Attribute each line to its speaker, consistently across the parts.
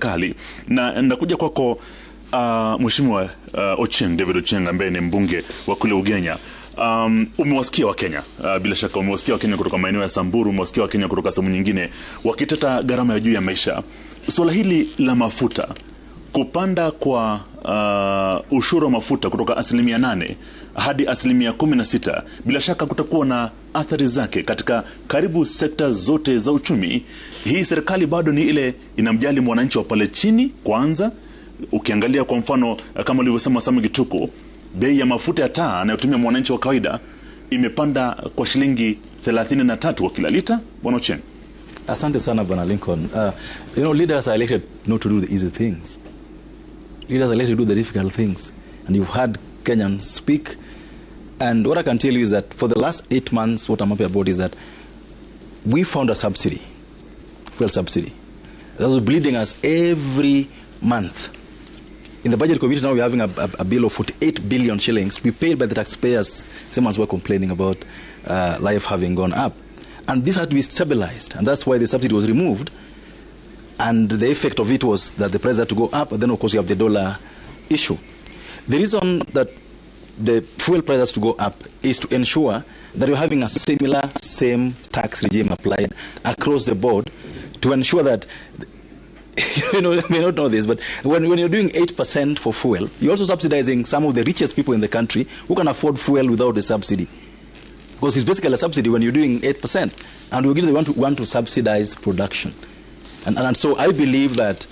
Speaker 1: serikali. Na ndakuja kwako Mheshimiwa Ochieng, David Ochieng, ambaye ni mbunge wa kule Ugenya. Umewasikia wa Kenya, bila shaka umewasikia wa Kenya kutoka maeneo ya Samburu, umewasikia wa Kenya kutoka sehemu nyingine wakiteta gharama ya juu ya maisha. Swala hili la mafuta, kupanda kwa ushuru wa mafuta kutoka 8% hadi 16%, bila shaka kutakuwa na athari zake katika karibu sekta zote za uchumi. Hii serikali bado ni ile inamjali mwananchi wa pale chini kwanza. Ukiangalia kwa mfano kama ulivyosema Samuel Gituko, bei ya mafuta ya taa anayotumia mwananchi wa kawaida imepanda kwa shilingi 33 kwa kila lita. Bwana Ochieng.
Speaker 2: Asante sana Bwana Lincoln. Leaders are elected not to do the easy things. Leaders are elected to do the difficult things. And you've heard Kenyans speak. And what I can tell you is that for the last 8 months, what I'm happy about is that we found a subsidy, fuel subsidy, that was bleeding us every month. In the budget committee now we're having a bill of 48 billion shillings to be paid by the taxpayers, same as we're complaining about life having gone up. And this had to be stabilized, and that's why the subsidy was removed. And the effect of it was that the price had to go up, and then of course you have the dollar issue. The reason that the fuel price has to go up is to ensure that you're having a similar same tax regime applied across the board to ensure that, you may not know this, but when you're doing 8% for fuel, you're also subsidizing some of the richest people in the country who can afford fuel without a subsidy. Because it's basically a subsidy when you're doing 8%. And we want to subsidize production. And so I believe that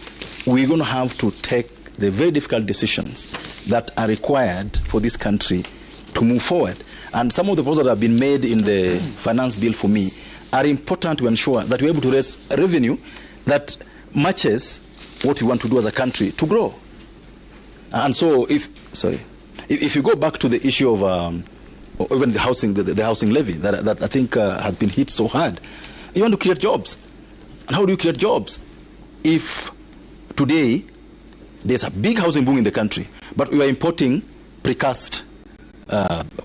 Speaker 2: we're going to have to take the very difficult decisions that are required for this country to move forward. And some of the proposals that have been made in the finance bill for me are important to ensure that we're able to raise revenue that matches what we want to do as a country to grow. And so if you go back to the issue of even the housing levy that I think has been hit so hard, you want to create jobs. And how do you create jobs? If today there's a big housing boom in the country, but we are importing precast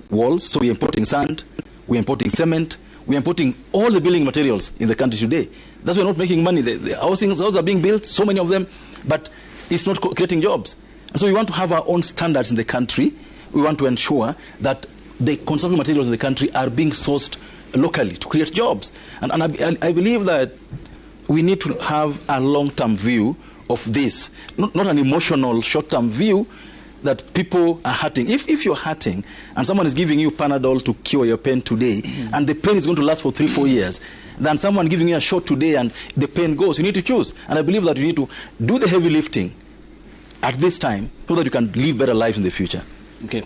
Speaker 2: walls, so we're importing sand, we're importing cement, we're importing all the building materials in the country today. That's why we're not making money. The houses are being built, so many of them, but it's not creating jobs. And so we want to have our own standards in the country. We want to ensure that the construction materials in the country are being sourced locally to create jobs. And I believe that we need to have a long-term view of this, not an emotional short-term view that people are hurting. If you're hurting and someone is giving you Panadol to cure your pain today, and the pain is going to last for 3-4 years, then someone giving you a shot today and the pain goes, you need to choose. And I believe that you need to do the heavy lifting at this time so that you can live better lives in the future.
Speaker 3: Okay.